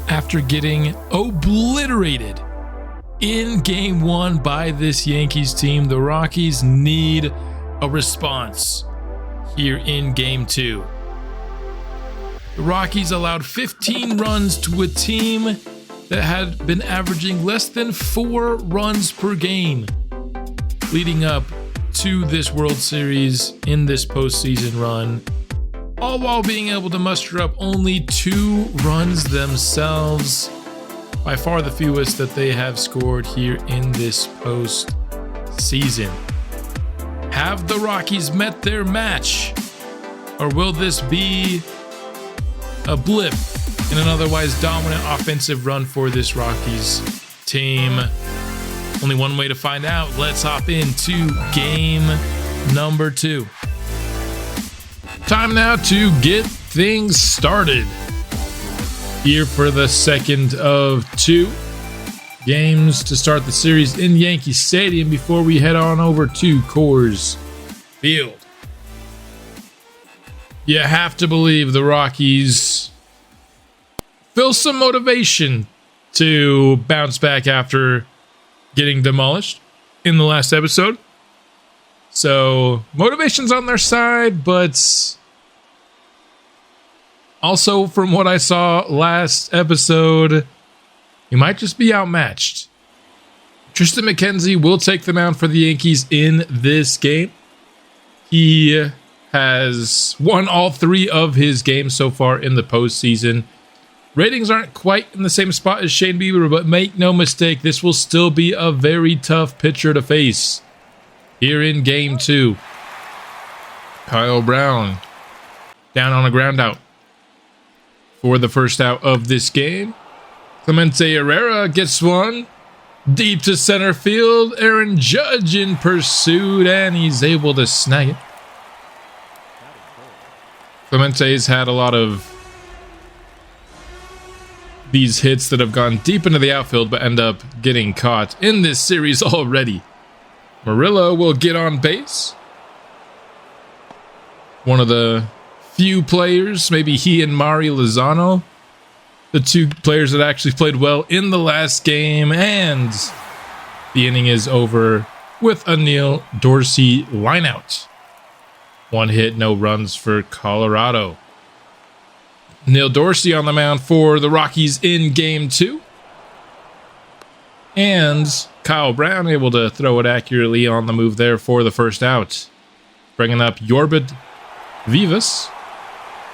after getting obliterated in Game 1 by this Yankees team, the Rockies need a response here in Game 2. The Rockies allowed 15 runs to a team that had been averaging less than 4 runs per game leading up to this World Series in this postseason run, all while being able to muster up only 2 runs themselves, by far the fewest that they have scored here in this postseason. Have the Rockies met their match, or will this be a blip in an otherwise dominant offensive run for this Rockies team? Only one way to find out. Let's hop into game number 2. Time now to get things started here for the second of 2 games to start the series in Yankee Stadium before we head on over to Coors Field. You have to believe the Rockies feel some motivation to bounce back after getting demolished in the last episode. So motivation's on their side, but also from what I saw last episode, you might just be outmatched. Tristan McKenzie will take the mound for the Yankees in this game. He has won all 3 of his games so far in the postseason. Ratings aren't quite in the same spot as Shane Bieber, but make no mistake, this will still be a very tough pitcher to face here in Game 2. Kyle Brown down on a ground out for the first out of this game. Clemente Herrera gets one deep to center field. Aaron Judge in pursuit, and he's able to snag it. Clemente's had a lot of these hits that have gone deep into the outfield but end up getting caught in this series already. Murillo will get on base. One of the few players, maybe he and Mari Lozano, the 2 players that actually played well in the last game, and the inning is over with a Neil Dorsey lineout. 1 hit, no runs for Colorado. Neil Dorsey on the mound for the Rockies in Game 2. And Kyle Brown able to throw it accurately on the move there for the first out. Bringing up Yorbit Vivas.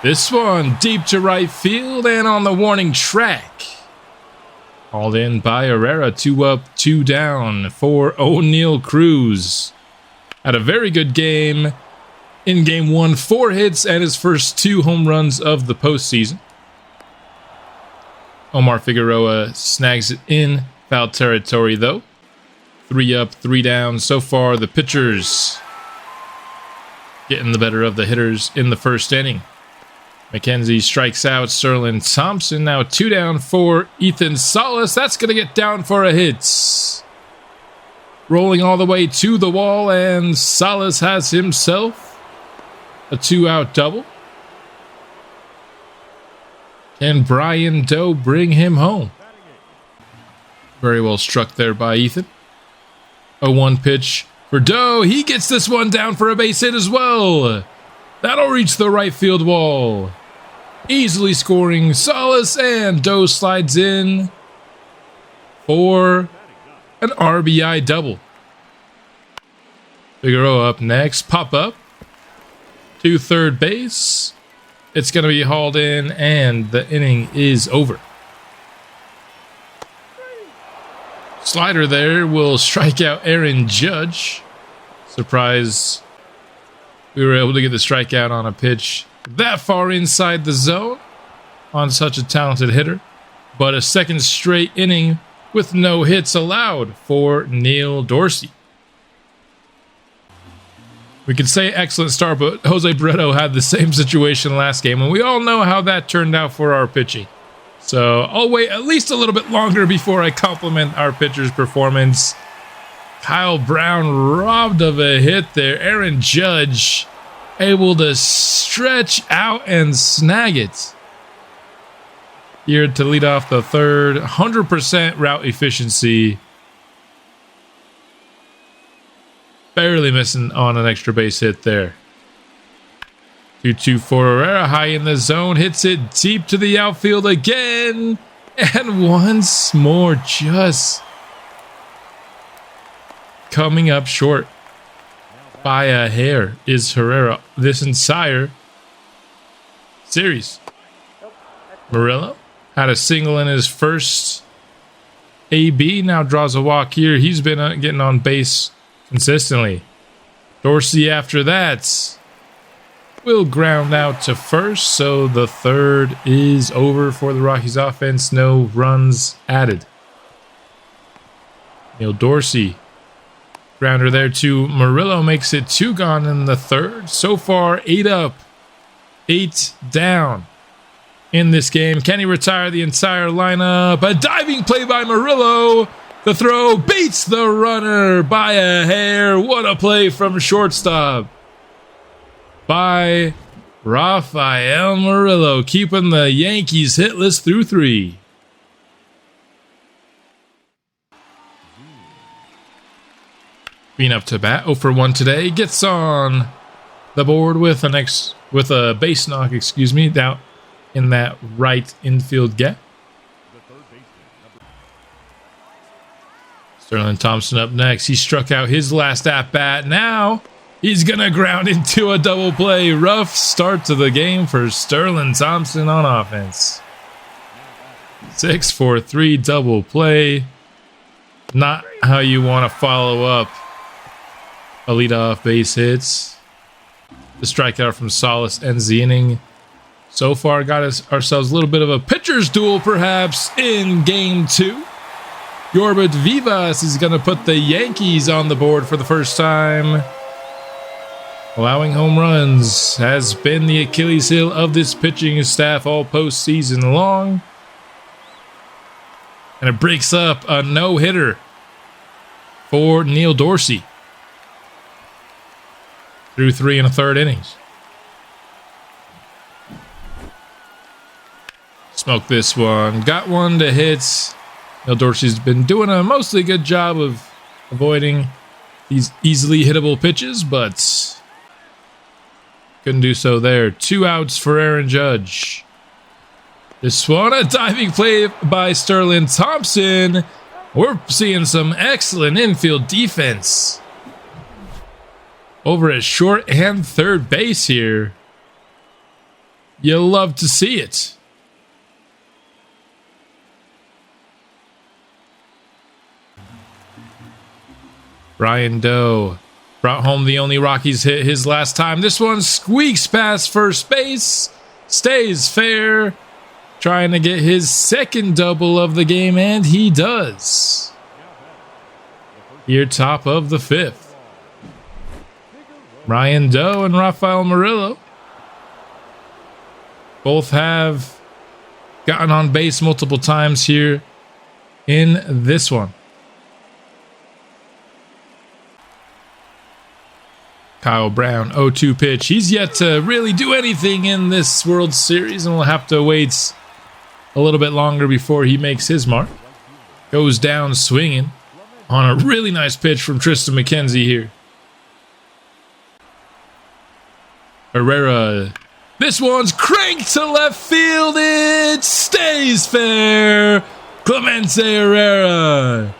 This one deep to right field and on the warning track. Hauled in by Herrera. 2 up, 2 down for O'Neal Cruz. Had a very good game in Game 1. 4 hits and his first 2 home runs of the postseason. Omar Figueroa snags it in foul territory though. 3 up, 3 down so far. The pitchers getting the better of the hitters in the first inning. McKenzie strikes out Sterling Thompson. Now 2 down for Ethan Salas. That's going to get down for a hit. Rolling all the way to the wall, and Salas has himself a 2-out double. Can Brian Doe bring him home? Very well struck there by Ethan. A 1 pitch for Doe. He gets this one down for a base hit as well. That'll reach the right field wall. Easily scoring Salas, and Doe slides in for an RBI double. Figueroa up next. Pop up to third base. It's going to be hauled in, and the inning is over. Slider there will strike out Aaron Judge. Surprise. We were able to get the strikeout on a pitch that far inside the zone on such a talented hitter. But a second straight inning with no hits allowed for Neil Dorsey. We could say excellent start, but Jose Barreto had the same situation last game, and we all know how that turned out for our pitching. So I'll wait at least a little bit longer before I compliment our pitcher's performance. Kyle Brown robbed of a hit there. Aaron Judge able to stretch out and snag it. here to lead off the third. 100% route efficiency. Barely missing on an extra base hit there. 2-2 for Herrera, high in the zone, hits it deep to the outfield again. And once more, just coming up short by a hair is Herrera this entire series. Murillo had a single in his first AB, now draws a walk here. He's been getting on base consistently. Dorsey after that will ground out to first, so the third is over for the Rockies offense. No runs added. Neil Dorsey, grounder there to Murillo, makes it 2 gone in the third. So far 8 up, 8 down in this game. Can he retire the entire lineup? A diving play by Murillo. The throw beats the runner by a hair. What a play from shortstop by Rafael Murillo, keeping the Yankees hitless through 3. Being up to bat, 0 for 1 today, gets on the board with a base knock, down in that right infield gap. Sterling Thompson up next. He struck out his last at-bat. Now he's going to ground into a double play. Rough start to the game for Sterling Thompson on offense. 6-4-3 double play. Not how you want to follow up a leadoff base hits. The strikeout from Salas ends the inning. So far, got ourselves a little bit of a pitcher's duel, perhaps, in Game 2. Yorbit Vivas is going to put the Yankees on the board for the first time. Allowing home runs has been the Achilles heel of this pitching staff all postseason long. And it breaks up a no-hitter for Neil Dorsey through 3 1/3 innings. Smoke this one. Got one to hit. Neil Dorsey's been doing a mostly good job of avoiding these easily hittable pitches, but couldn't do so there. 2 outs for Aaron Judge. This one, a diving play by Sterling Thompson. We're seeing some excellent infield defense over at short and third base here. You love to see it. Brian Doe brought home the only Rockies hit his last time. This one squeaks past first base, stays fair, trying to get his second double of the game, and he does. Here, top of the 5th. Brian Doe and Rafael Murillo both have gotten on base multiple times here in this one. Kyle Brown, 0-2 pitch. He's yet to really do anything in this World Series, and we'll have to wait a little bit longer before he makes his mark. Goes down swinging on a really nice pitch from Tristan McKenzie here. Herrera. This one's cranked to left field. It stays fair. Clemente Herrera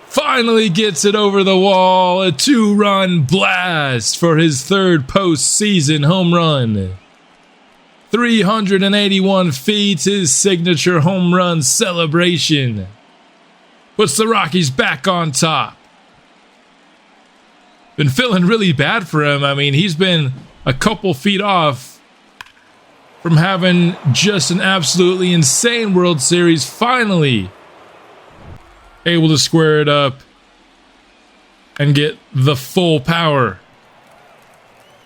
finally gets it over the wall. A 2-run blast for his 3rd postseason home run. 381 feet, his signature home run celebration puts the Rockies back on top. Been feeling really bad for him. I mean, he's been a couple feet off from having just an absolutely insane World Series. Finally able to square it up and get the full power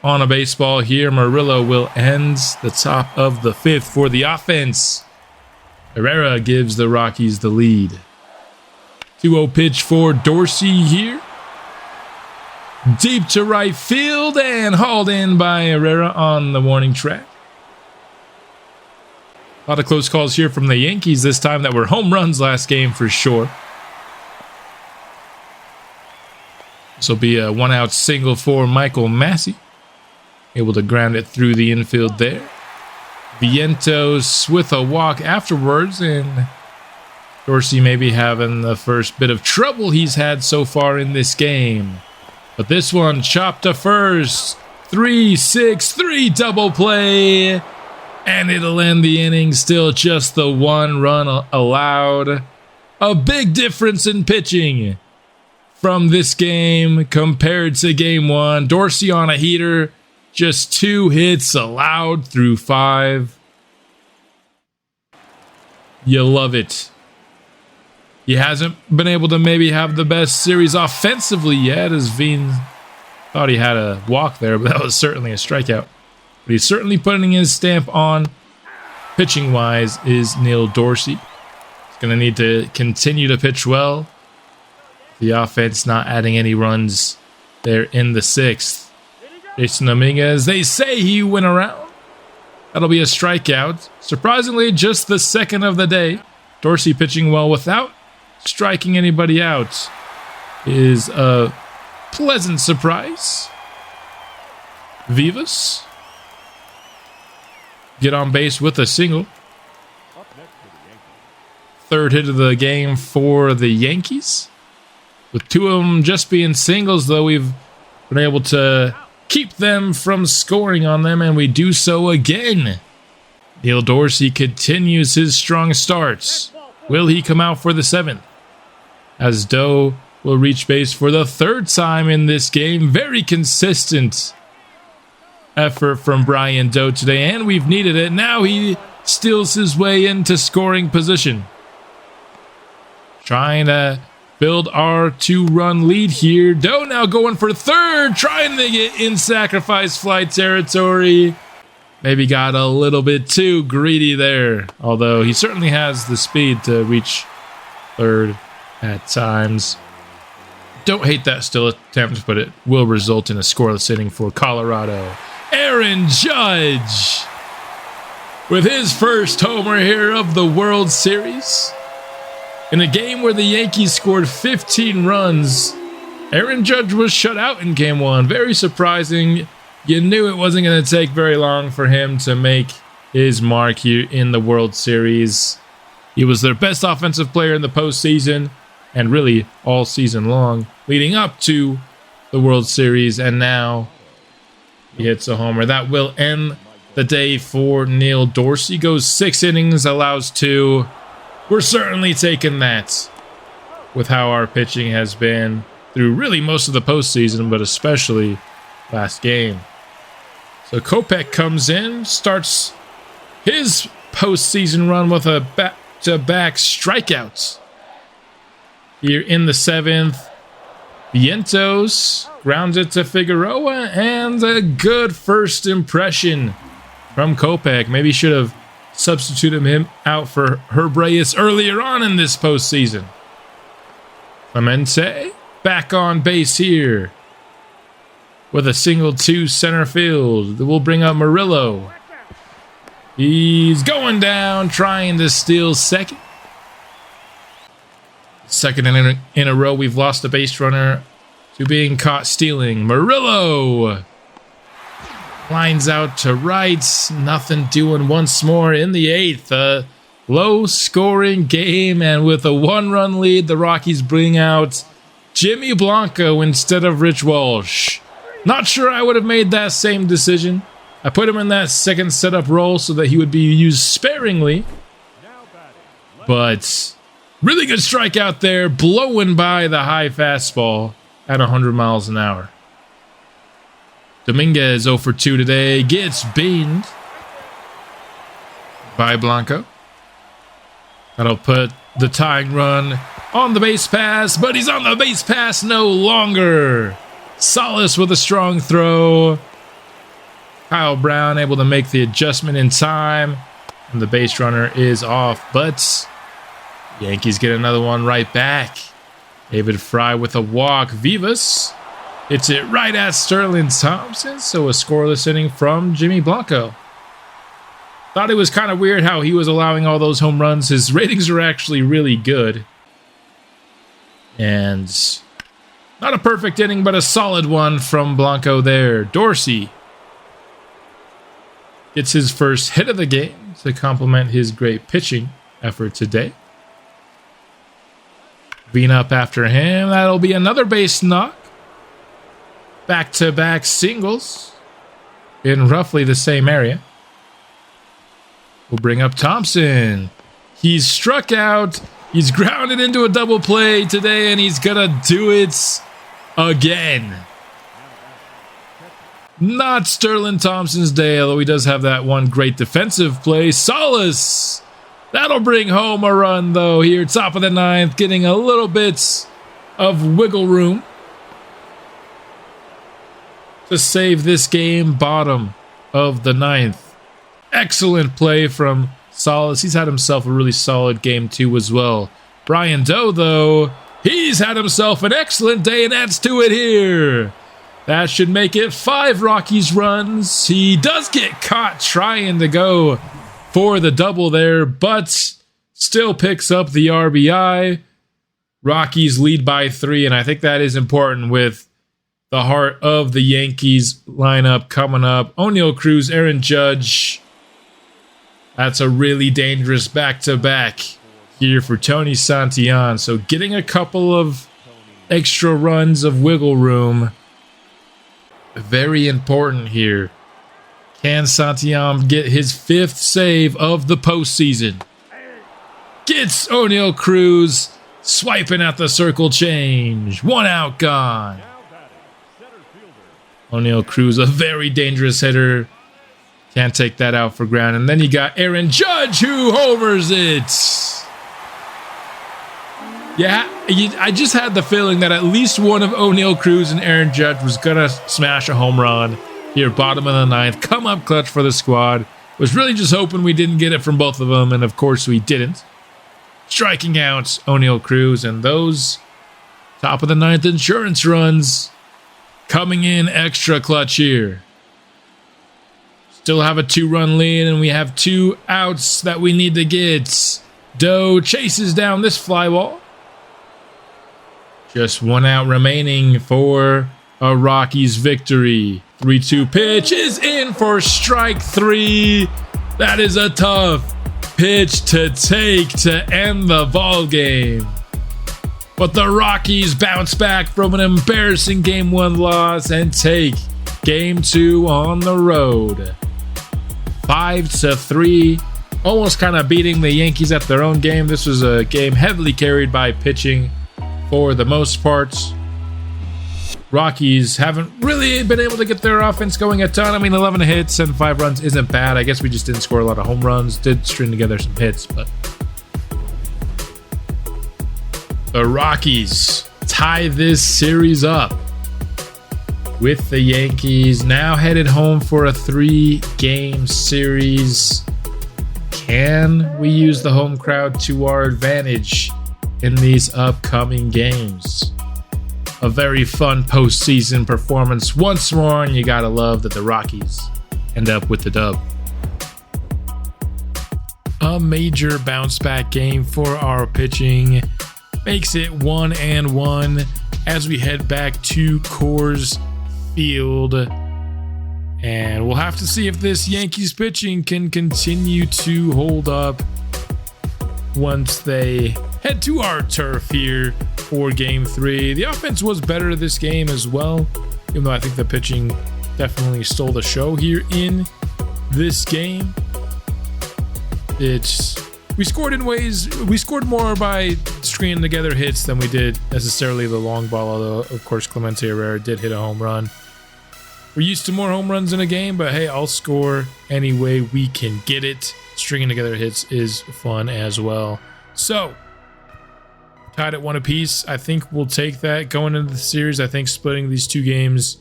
on a baseball here. Murillo will end the top of the 5th for the offense. Herrera gives the Rockies the lead. 2-0 pitch for Dorsey here. Deep to right field and hauled in by Herrera on the warning track. A lot of close calls here from the Yankees this time that were home runs last game for sure. This will be a 1-out single for Michael Massey. Able to ground it through the infield there. Vientos with a walk afterwards, and Dorsey maybe having the first bit of trouble he's had so far in this game. But this one chopped to first. 3-6-3 double play. And it'll end the inning. Still just the 1 run allowed. A big difference in pitching from this game compared to game 1. Dorsey on a heater. Just 2 hits allowed through 5. You love it. He hasn't been able to maybe have the best series offensively yet, as Veen thought he had a walk there, but that was certainly a strikeout. But he's certainly putting his stamp on pitching-wise is Neil Dorsey. He's going to need to continue to pitch well. The offense not adding any runs there in the 6th. Jason Dominguez, they say he went around. That'll be a strikeout. Surprisingly, just the 2nd of the day. Dorsey pitching well without striking anybody out is a pleasant surprise. Vivas get on base with a single. 3rd hit of the game for the Yankees. With 2 of them just being singles, though, we've been able to keep them from scoring on them, and we do so again. Neil Dorsey continues his strong starts. Will he come out for the 7th? As Doe will reach base for the 3rd time in this game. Very consistent effort from Brian Doe today, and we've needed it. Now he steals his way into scoring position. Trying to build our 2-run lead here. Doe now going for 3rd, trying to get in sacrifice fly territory. Maybe got a little bit too greedy there, although he certainly has the speed to reach 3rd at times. Don't hate that still attempt, but it will result in a scoreless inning for Colorado. Aaron Judge with his first homer here of the World Series. In a game where the Yankees scored 15 runs, Aaron Judge was shut out in game 1. Very surprising. You knew it wasn't going to take very long for him to make his mark here in the World Series. He was their best offensive player in the postseason, and really all season long, leading up to the World Series, and now he hits a homer. That will end the day for Neil Dorsey. Goes 6 innings, allows 2. We're certainly taking that with how our pitching has been through really most of the postseason, but especially last game. So Kopech comes in, starts his postseason run with a back-to-back strikeouts. Here in the 7th, Vientos grounds it to Figueroa, and a good first impression from Kopech. Maybe should have substituted him out for Herb Reyes earlier on in this postseason. Clemente back on base here with a single to center field. We'll bring up Murillo. He's going down, trying to steal 2nd. 2nd inning in a row, we've lost a base runner to being caught stealing. Murillo lines out to right. Nothing doing once more in the 8th. A low-scoring game, and with a 1-run lead, the Rockies bring out Jimmy Blanco instead of Rich Walsh. Not sure I would have made that same decision. I put him in that 2nd setup role so that he would be used sparingly. But really good strikeout there, blowing by the high fastball at 100 miles an hour. Dominguez 0 for 2 today, gets beamed by Blanco. That'll put the tying run on the base pass, but he's on the base pass no longer. Salas with a strong throw. Kyle Brown able to make the adjustment in time, and the base runner is off, but Yankees get another one right back. David Fry with a walk. Vivas hits it right at Sterling Thompson, so a scoreless inning from Jimmy Blanco. Thought it was kind of weird how he was allowing all those home runs. His ratings are actually really good. And not a perfect inning, but a solid one from Blanco there. Dorsey gets his first hit of the game to complement his great pitching effort today. Being up after him. That'll be another base knock. Back-to-back singles in roughly the same area. We'll bring up Thompson. He's struck out. He's grounded into a double play today, and he's going to do it again. Not Sterling Thompson's day, although he does have that one great defensive play. Salas. That'll bring home a run, though, here. Top of the ninth, getting a little bit of wiggle room to save this game. Bottom of the ninth. Excellent play from Salas. He's had himself a really solid game, too, as well. Brian Doe, though, he's had himself an excellent day, and adds to it here. That should make it 5 Rockies runs. He does get caught trying to go for the double there, but still picks up the RBI. Rockies lead by 3, and I think that is important with the heart of the Yankees lineup coming up. O'Neal Cruz, Aaron Judge. That's a really dangerous back-to-back here for Tony Santillan. So getting a couple of extra runs of wiggle room. Very important here. Can Santillan get his 5th save of the postseason? Gets O'Neal Cruz swiping at the circle change. 1 out, gone. O'Neal Cruz, a very dangerous hitter. Can't take that out for granted. And then you got Aaron Judge who homers it. Yeah, I just had the feeling that at least one of O'Neal Cruz and Aaron Judge was going to smash a home run here, bottom of the ninth. Come up clutch for the squad. Was really just hoping we didn't get it from both of them, and of course we didn't. Striking out O'Neal Cruz, and those top of the ninth insurance runs coming in extra clutch here. Still have a 2-run lead, and we have 2 outs that we need to get. Doe chases down this fly ball. Just 1 out remaining for a Rockies victory. 3-2 pitch is in for strike 3. That is a tough pitch to take to end the ball game. But the Rockies bounce back from an embarrassing Game 1 loss and take Game 2 on the road. 5-3, almost kind of beating the Yankees at their own game. This was a game heavily carried by pitching for the most part. Rockies haven't really been able to get their offense going a ton. I mean, 11 hits and 5 runs isn't bad. I guess we just didn't score a lot of home runs. Did string together some hits, but the Rockies tie this series up with the Yankees, now headed home for a 3-game series. Can we use the home crowd to our advantage in these upcoming games? A very fun postseason performance once more, and you gotta love that the Rockies end up with the dub. A major bounce back game for our pitching makes it 1-1 as we head back to Coors Field, and we'll have to see if this Yankees pitching can continue to hold up once they head to our turf here for Game 3. The offense was better this game as well, even though I think the pitching definitely stole the show here in this game. We scored more by stringing together hits than we did necessarily the long ball, although of course Clemente Herrera did hit a home run. We're used to more home runs in a game, but hey, I'll score any way we can get it. Stringing together hits is fun as well. So, tied at 1 apiece. I think we'll take that going into the series. I think splitting these 2 games,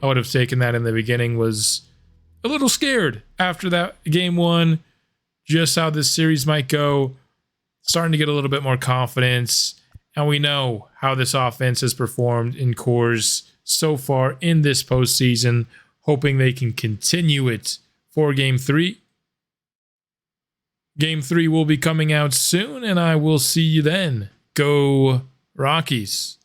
I would have taken that in the beginning. Was a little scared after that Game 1, just how this series might go. Starting to get a little bit more confidence, and we know how this offense has performed in Coors so far in this postseason, hoping they can continue it for Game 3. Game 3 will be coming out soon, and I will see you then. Go Rockies.